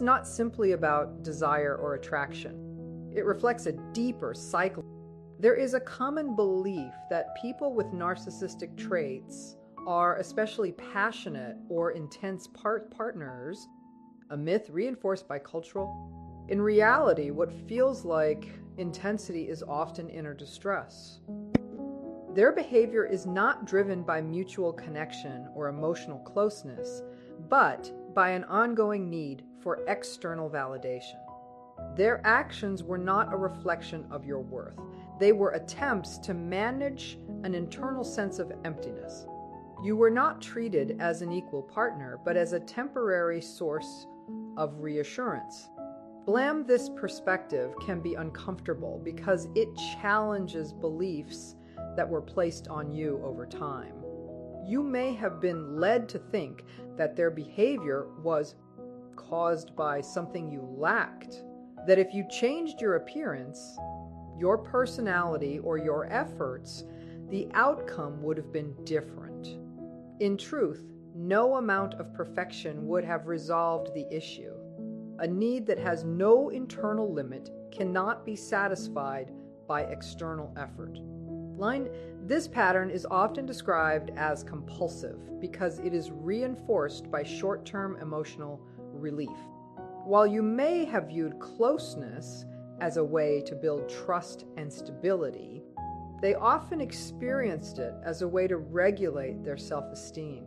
not simply about desire or attraction. It reflects a deeper cycle. There is a common belief that people with narcissistic traits are especially passionate or intense partners, a myth reinforced by cultural. In reality, what feels like intensity is often inner distress. Their behavior is not driven by mutual connection or emotional closeness, but by an ongoing need for external validation. Their actions were not a reflection of your worth. They were attempts to manage an internal sense of emptiness. You were not treated as an equal partner, but as a temporary source of reassurance. Blame this perspective can be uncomfortable because it challenges beliefs that were placed on you over time. You may have been led to think that their behavior was caused by something you lacked, that if you changed your appearance, your personality, or your efforts, the outcome would have been different. In truth, no amount of perfection would have resolved the issue. A need that has no internal limit cannot be satisfied by external effort. This pattern is often described as compulsive because it is reinforced by short-term emotional relief. While you may have viewed closeness as a way to build trust and stability, they often experienced it as a way to regulate their self-esteem.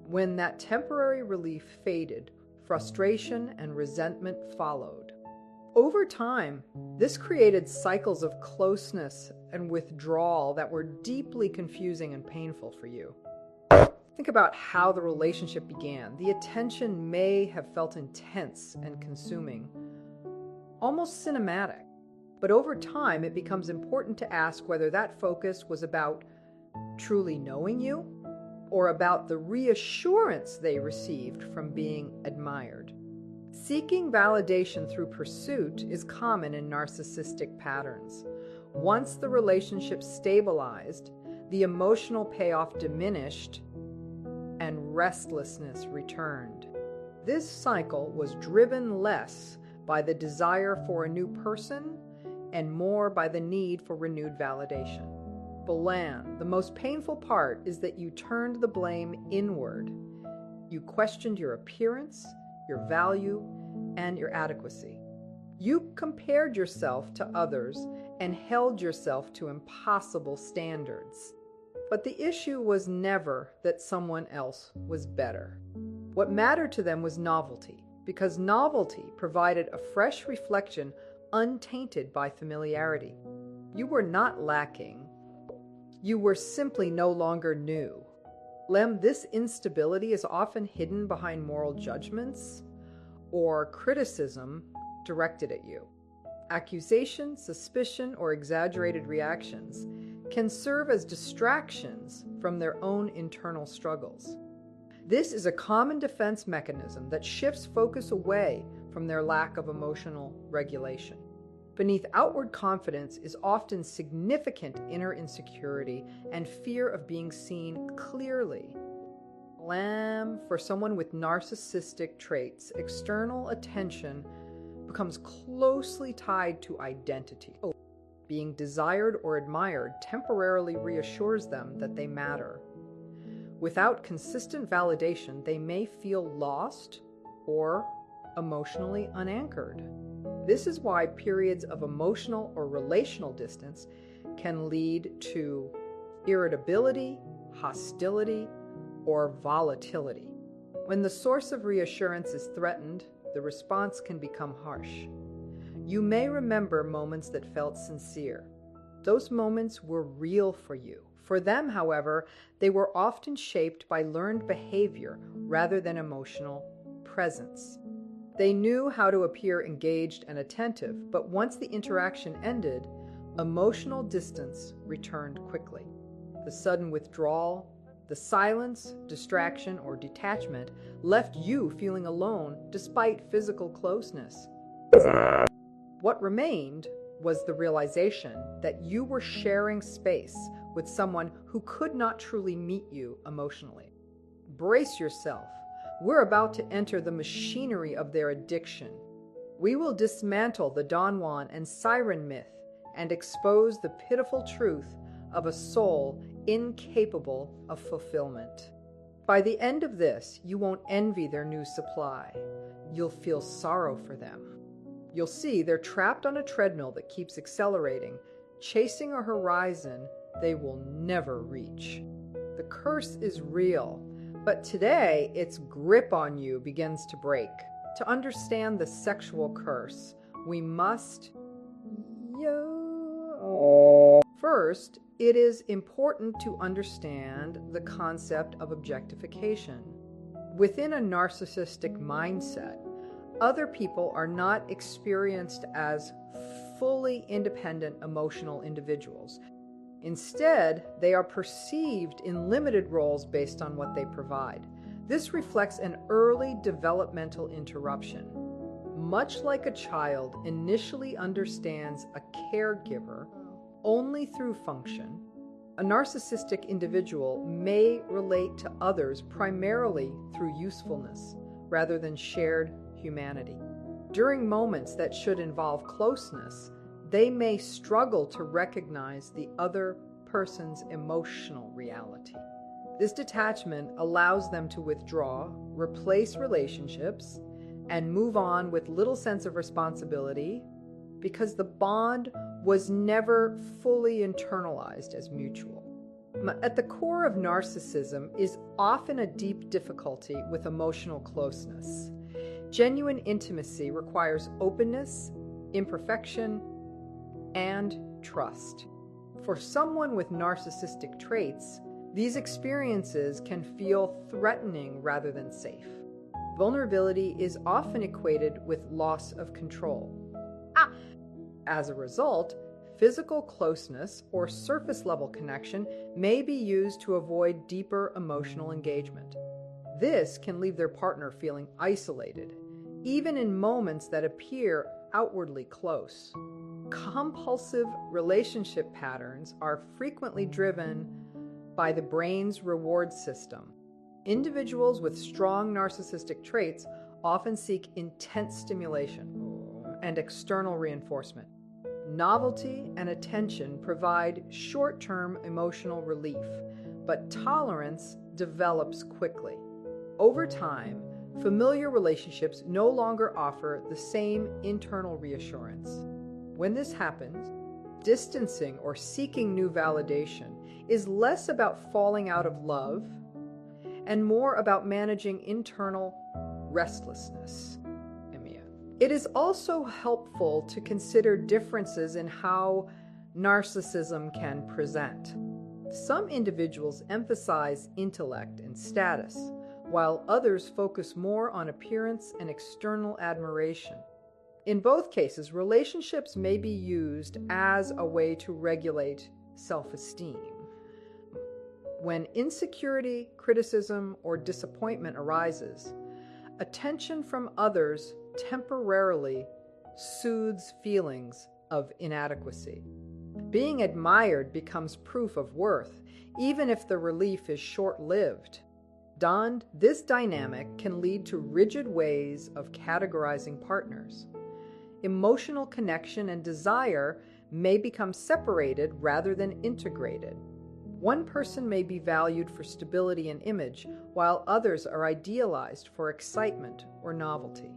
When that temporary relief faded, frustration and resentment followed. Over time, this created cycles of closeness and withdrawal that were deeply confusing and painful for you. Think about how the relationship began. The attention may have felt intense and consuming, almost cinematic. But over time, it becomes important to ask whether that focus was about truly knowing you or about the reassurance they received from being admired. Seeking validation through pursuit is common in narcissistic patterns. Once the relationship stabilized, the emotional payoff diminished and restlessness returned. This cycle was driven less by the desire for a new person and more by the need for renewed validation. The most painful part is that you turned the blame inward. You questioned your appearance, your value, and your adequacy. You compared yourself to others and held yourself to impossible standards. But the issue was never that someone else was better. What mattered to them was novelty, because novelty provided a fresh reflection untainted by familiarity. You were not lacking. You were simply no longer new. This instability is often hidden behind moral judgments or criticism directed at you. Accusation, suspicion, or exaggerated reactions can serve as distractions from their own internal struggles. This is a common defense mechanism that shifts focus away from their lack of emotional regulation. Beneath outward confidence is often significant inner insecurity and fear of being seen clearly. For someone with narcissistic traits, external attention becomes closely tied to identity. Being desired or admired temporarily reassures them that they matter. Without consistent validation, they may feel lost or emotionally unanchored. This is why periods of emotional or relational distance can lead to irritability, hostility, or volatility. When the source of reassurance is threatened, the response can become harsh. You may remember moments that felt sincere. Those moments were real for you. For them, however, they were often shaped by learned behavior rather than emotional presence. They knew how to appear engaged and attentive, but once the interaction ended, emotional distance returned quickly. The sudden withdrawal, the silence, distraction, or detachment left you feeling alone despite physical closeness. What remained was the realization that you were sharing space with someone who could not truly meet you emotionally. Brace yourself, we're about to enter the machinery of their addiction. We will dismantle the Don Juan and siren myth and expose the pitiful truth of a soul incapable of fulfillment. By the end of this, you won't envy their new supply. You'll feel sorrow for them. You'll see they're trapped on a treadmill that keeps accelerating, chasing a horizon they will never reach. The curse is real, but today its grip on you begins to break. To understand the sexual curse, we must... First, it is important to understand the concept of objectification. Within a narcissistic mindset, other people are not experienced as fully independent emotional individuals. Instead, they are perceived in limited roles based on what they provide. This reflects an early developmental interruption. Much like a child initially understands a caregiver only through function, a narcissistic individual may relate to others primarily through usefulness rather than shared humanity. During moments that should involve closeness, they may struggle to recognize the other person's emotional reality. This detachment allows them to withdraw, replace relationships, and move on with little sense of responsibility because the bond was never fully internalized as mutual. At the core of narcissism is often a deep difficulty with emotional closeness. Genuine intimacy requires openness, imperfection, and trust. For someone with narcissistic traits, these experiences can feel threatening rather than safe. Vulnerability is often equated with loss of control. As a result, physical closeness or surface-level connection may be used to avoid deeper emotional engagement. This can leave their partner feeling isolated, even in moments that appear outwardly close. Compulsive relationship patterns are frequently driven by the brain's reward system. Individuals with strong narcissistic traits often seek intense stimulation and external reinforcement. Novelty and attention provide short-term emotional relief, but tolerance develops quickly. Over time, familiar relationships no longer offer the same internal reassurance. When this happens, distancing or seeking new validation is less about falling out of love and more about managing internal restlessness. It is also helpful to consider differences in how narcissism can present. Some individuals emphasize intellect and status, while others focus more on appearance and external admiration. In both cases, relationships may be used as a way to regulate self-esteem. When insecurity, criticism, or disappointment arises, attention from others temporarily soothes feelings of inadequacy. Being admired becomes proof of worth, even if the relief is short-lived. This dynamic can lead to rigid ways of categorizing partners. Emotional connection and desire may become separated rather than integrated. One person may be valued for stability and image, while others are idealized for excitement or novelty.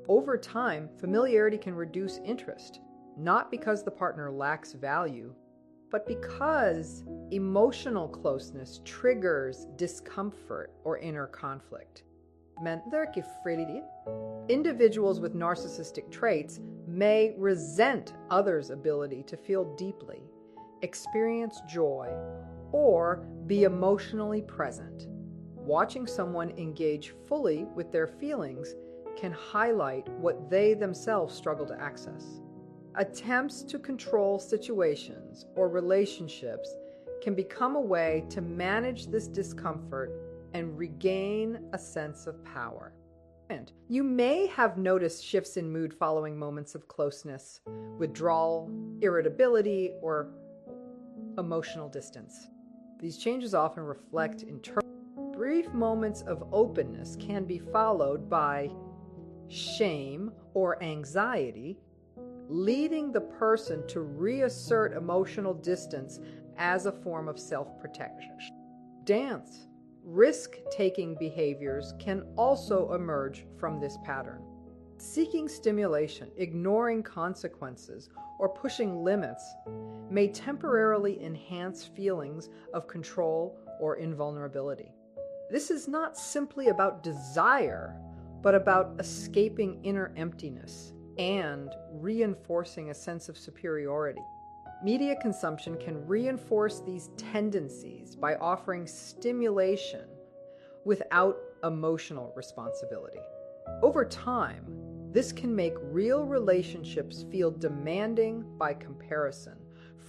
Over time, familiarity can reduce interest, not because the partner lacks value, but because emotional closeness triggers discomfort or inner conflict. Individuals with narcissistic traits may resent others' ability to feel deeply, experience joy, or be emotionally present. Watching someone engage fully with their feelings can highlight what they themselves struggle to access. Attempts to control situations or relationships can become a way to manage this discomfort and regain a sense of power. And you may have noticed shifts in mood following moments of closeness, withdrawal, irritability, or emotional distance. These changes often reflect internal Brief moments of openness can be followed by shame or anxiety, leading the person to reassert emotional distance as a form of self-protection. Dance, risk-taking behaviors can also emerge from this pattern. Seeking stimulation, ignoring consequences, or pushing limits may temporarily enhance feelings of control or invulnerability. This is not simply about desire, but about escaping inner emptiness and reinforcing a sense of superiority. Media consumption can reinforce these tendencies by offering stimulation without emotional responsibility. Over time, this can make real relationships feel demanding by comparison,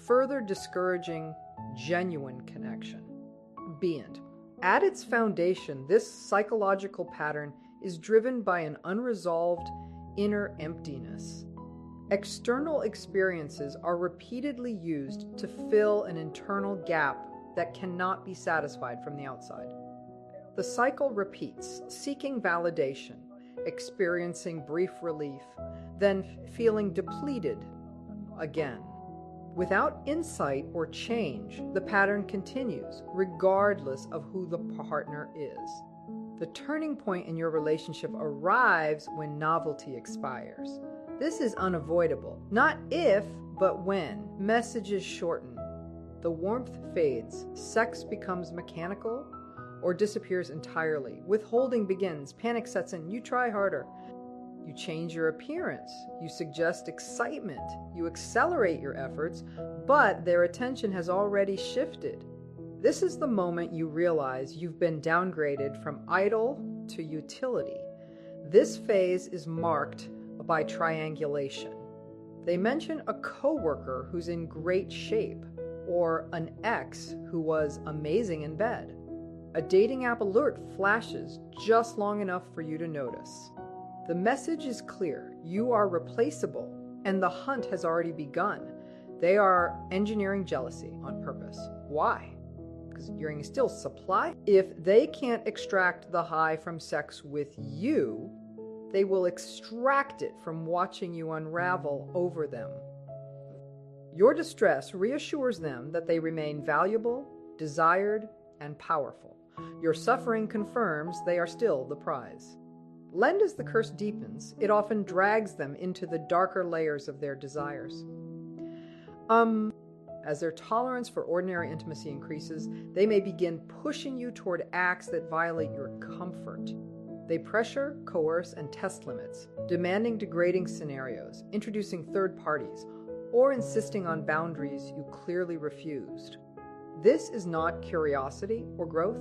further discouraging genuine connection. At its foundation, this psychological pattern is driven by an unresolved inner emptiness. External experiences are repeatedly used to fill an internal gap that cannot be satisfied from the outside. The cycle repeats, seeking validation, experiencing brief relief, then feeling depleted again. Without insight or change, the pattern continues, regardless of who the partner is. The turning point in your relationship arrives when novelty expires. This is unavoidable. Not if, but when. Messages shorten. The warmth fades. Sex becomes mechanical or disappears entirely. Withholding begins. Panic sets in. You try harder. You change your appearance. You suggest excitement. You accelerate your efforts, but their attention has already shifted. This is the moment you realize you've been downgraded from idle to utility. This phase is marked by triangulation. They mention a coworker who's in great shape, or an ex who was amazing in bed. A dating app alert flashes just long enough for you to notice. The message is clear. You are replaceable, and the hunt has already begun. They are engineering jealousy on purpose. Why? Because you're still supply. If they can't extract the high from sex with you, they will extract it from watching you unravel over them. Your distress reassures them that they remain valuable, desired, and powerful. Your suffering confirms they are still the prize. As the curse deepens, it often drags them into the darker layers of their desires. As their tolerance for ordinary intimacy increases, they may begin pushing you toward acts that violate your comfort. They pressure, coerce, and test limits, demanding degrading scenarios, introducing third parties, or insisting on boundaries you clearly refused. This is not curiosity or growth.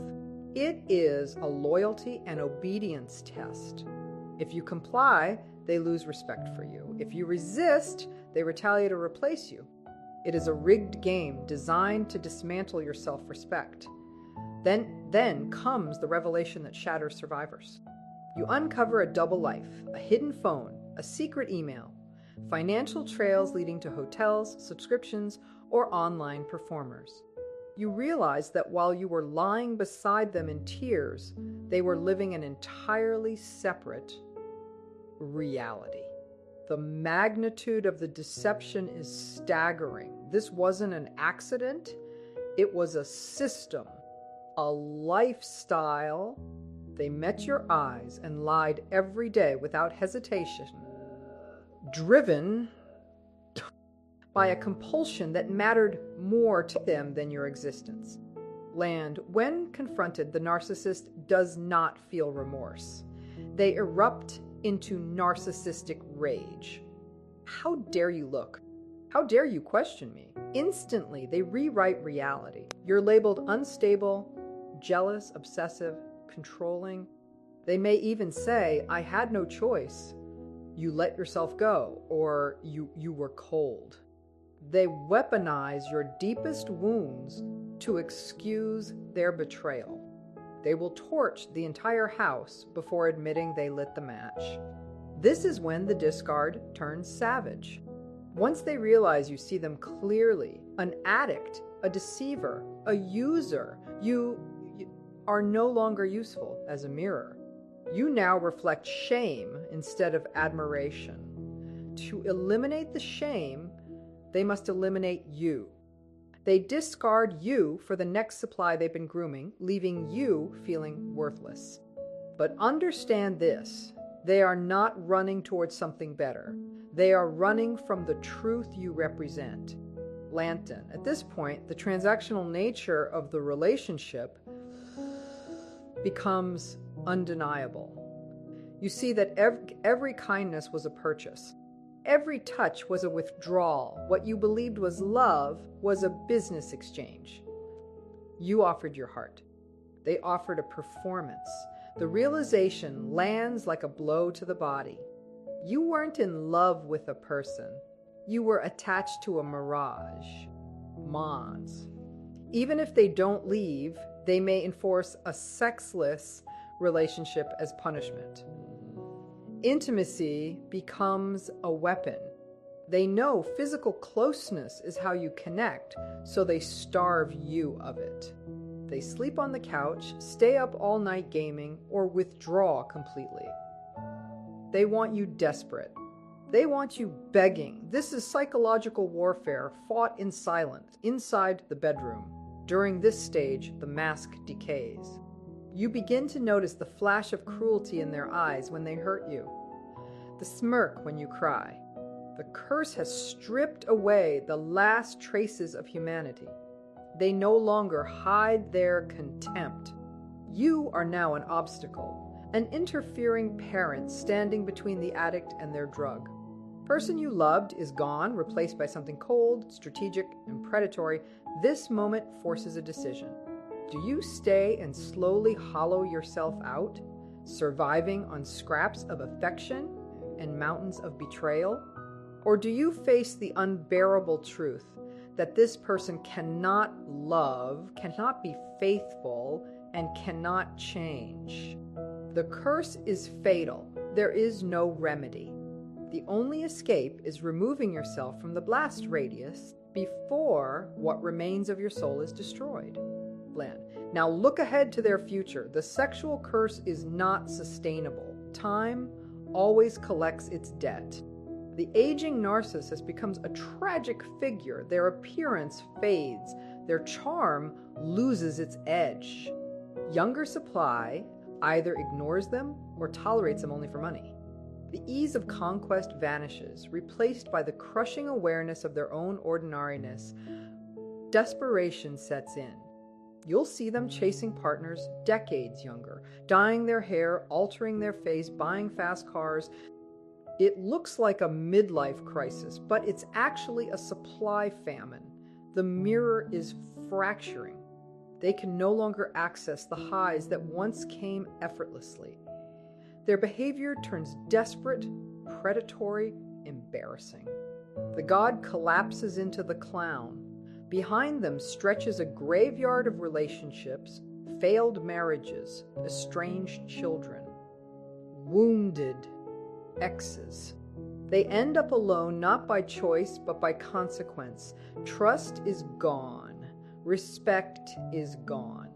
It is a loyalty and obedience test. If you comply, they lose respect for you. If you resist, they retaliate or replace you. It is a rigged game designed to dismantle your self-respect. Then comes the revelation that shatters survivors. You uncover a double life, a hidden phone, a secret email, financial trails leading to hotels, subscriptions, or online performers. You realize that while you were lying beside them in tears, they were living an entirely separate reality. The magnitude of the deception is staggering. This wasn't an accident. It was a system, a lifestyle. They met your eyes and lied every day without hesitation, driven by a compulsion that mattered more to them than your existence. When confronted, the narcissist does not feel remorse. They erupt into narcissistic rage. How dare you look? How dare you question me? Instantly, they rewrite reality. You're labeled unstable, jealous, obsessive, controlling. They may even say, I had no choice. You let yourself go, or you were cold. They weaponize your deepest wounds to excuse their betrayal. They will torch the entire house before admitting they lit the match. This is when the discard turns savage. Once they realize you see them clearly, an addict, a deceiver, a user, you are no longer useful as a mirror. You now reflect shame instead of admiration. To eliminate the shame, they must eliminate you. They discard you for the next supply they've been grooming, leaving you feeling worthless. But understand this, they are not running towards something better. They are running from the truth you represent. Lanton. At this point, the transactional nature of the relationship becomes undeniable. You see that every kindness was a purchase. Every touch was a withdrawal. What you believed was love was a business exchange. You offered your heart. They offered a performance. The realization lands like a blow to the body. You weren't in love with a person. You were attached to a mirage. Mons. Even if they don't leave, they may enforce a sexless relationship as punishment. Intimacy becomes a weapon. They know physical closeness is how you connect, so they starve you of it. They sleep on the couch, stay up all night gaming, or withdraw completely. They want you desperate. They want you begging. This is psychological warfare fought in silence, inside the bedroom. During this stage, the mask decays. You begin to notice the flash of cruelty in their eyes when they hurt you, the smirk when you cry. The curse has stripped away the last traces of humanity. They no longer hide their contempt. You are now an obstacle, an interfering parent standing between the addict and their drug. Person you loved is gone, replaced by something cold, strategic, and predatory. This moment forces a decision. Do you stay and slowly hollow yourself out, surviving on scraps of affection and mountains of betrayal? Or do you face the unbearable truth that this person cannot love, cannot be faithful, and cannot change? The curse is fatal. There is no remedy. The only escape is removing yourself from the blast radius before what remains of your soul is destroyed. Bland. Now look ahead to their future. The sexual curse is not sustainable. Time always collects its debt. The aging narcissist becomes a tragic figure. Their appearance fades. Their charm loses its edge. Younger supply either ignores them or tolerates them only for money. The ease of conquest vanishes, replaced by the crushing awareness of their own ordinariness. Desperation sets in. You'll see them chasing partners decades younger, dyeing their hair, altering their face, buying fast cars. It looks like a midlife crisis, but it's actually a supply famine. The mirror is fracturing. They can no longer access the highs that once came effortlessly. Their behavior turns desperate, predatory, embarrassing. The god collapses into the clown. Behind them stretches a graveyard of relationships, failed marriages, estranged children, wounded exes. They end up alone not by choice but by consequence. Trust is gone. Respect is gone.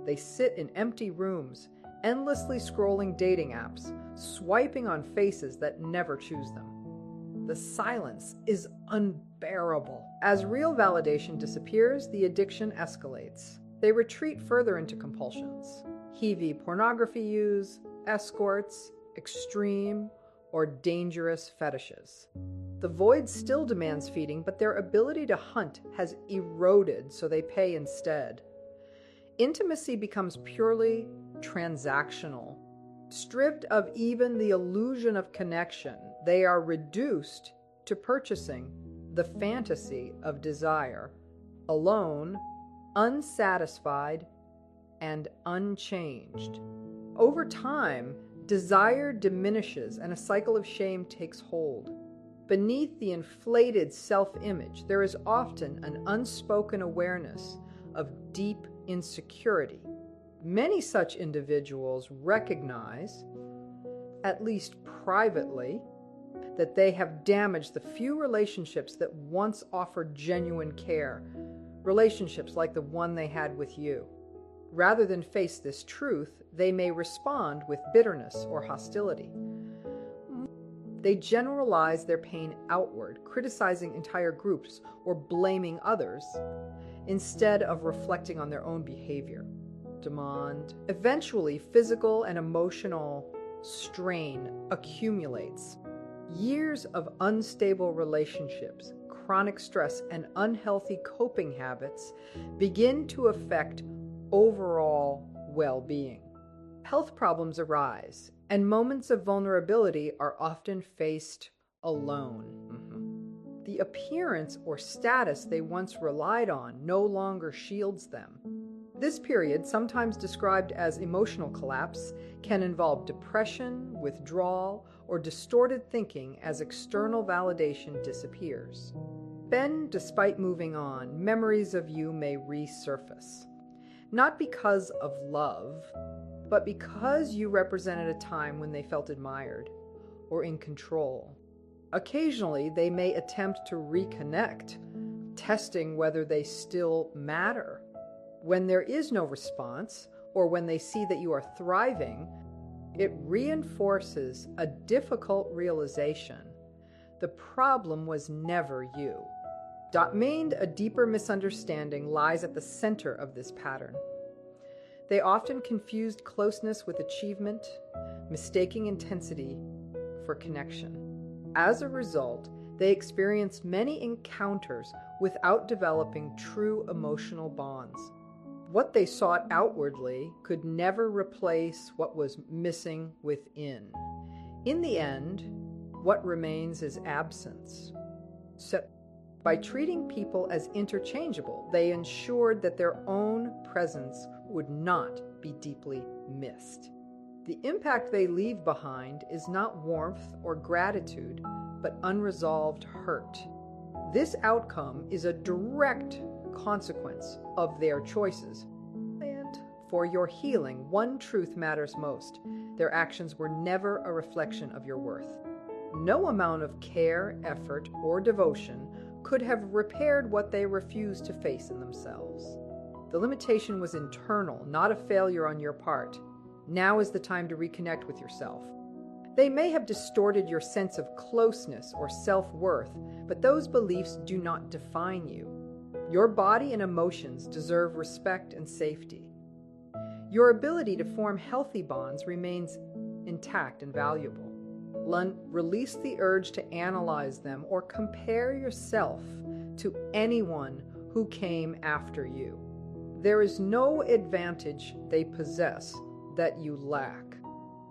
They sit in empty rooms, endlessly scrolling dating apps, swiping on faces that never choose them. The silence is unbearable. As real validation disappears, the addiction escalates. They retreat further into compulsions. Heavy pornography use, escorts, extreme or dangerous fetishes. The void still demands feeding, but their ability to hunt has eroded, so they pay instead. Intimacy becomes purely transactional. Stripped of even the illusion of connection, they are reduced to purchasing the fantasy of desire, alone, unsatisfied, and unchanged. Over time, desire diminishes and a cycle of shame takes hold. Beneath the inflated self-image, there is often an unspoken awareness of deep insecurity. Many such individuals recognize, at least privately, that they have damaged the few relationships that once offered genuine care, relationships like the one they had with you. Rather than face this truth, they may respond with bitterness or hostility. They generalize their pain outward, criticizing entire groups or blaming others, instead of reflecting on their own behavior. Demand. Eventually, physical and emotional strain accumulates. Years of unstable relationships, chronic stress, and unhealthy coping habits begin to affect overall well-being. Health problems arise, and moments of vulnerability are often faced alone. The appearance or status they once relied on no longer shields them. This period, sometimes described as emotional collapse, can involve depression, withdrawal, or distorted thinking as external validation disappears. Then, despite moving on, memories of you may resurface. Not because of love, but because you represented a time when they felt admired or in control. Occasionally, they may attempt to reconnect, testing whether they still matter. When there is no response, or when they see that you are thriving, it reinforces a difficult realization. The problem was never you. A deeper misunderstanding lies at the center of this pattern. They often confused closeness with achievement, mistaking intensity for connection. As a result, they experienced many encounters without developing true emotional bonds. What they sought outwardly could never replace what was missing within. In the end, what remains is absence. So, by treating people as interchangeable, they ensured that their own presence would not be deeply missed. The impact they leave behind is not warmth or gratitude, but unresolved hurt. This outcome is a direct consequence of their choices. And for your healing, one truth matters most. Their actions were never a reflection of your worth. No amount of care, effort, or devotion could have repaired what they refused to face in themselves. The limitation was internal, not a failure on your part. Now is the time to reconnect with yourself. They may have distorted your sense of closeness or self-worth, but those beliefs do not define you. Your body and emotions deserve respect and safety. Your ability to form healthy bonds remains intact and valuable. Release the urge to analyze them or compare yourself to anyone who came after you. There is no advantage they possess that you lack.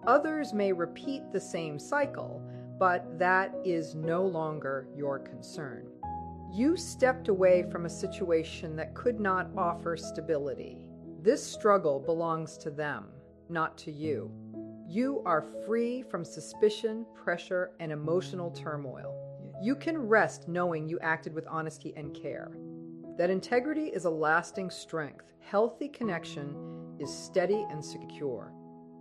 Others may repeat the same cycle, but that is no longer your concern. You stepped away from a situation that could not offer stability. This struggle belongs to them, not to you. You are free from suspicion, pressure, and emotional turmoil. You can rest knowing you acted with honesty and care. That integrity is a lasting strength. Healthy connection is steady and secure.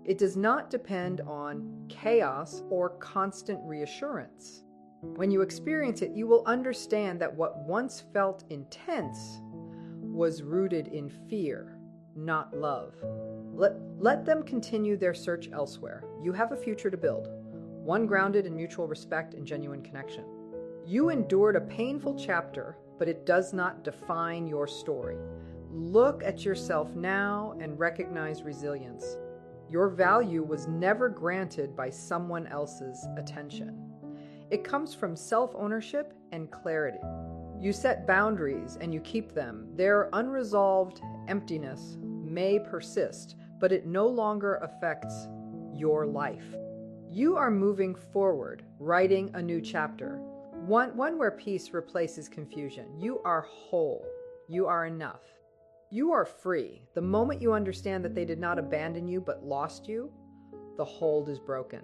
It does not depend on chaos or constant reassurance. When you experience it, you will understand that what once felt intense was rooted in fear, not love. Let them continue their search elsewhere. You have a future to build, one grounded in mutual respect and genuine connection. You endured a painful chapter, but it does not define your story. Look at yourself now and recognize resilience. Your value was never granted by someone else's attention. It comes from self-ownership and clarity. You set boundaries and you keep them. Their unresolved emptiness may persist, but it no longer affects your life. You are moving forward, writing a new chapter, one where peace replaces confusion. You are whole. You are enough. You are free. The moment you understand that they did not abandon you but lost you, the hold is broken.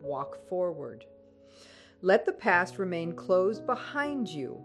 Walk forward. Let the past remain closed behind you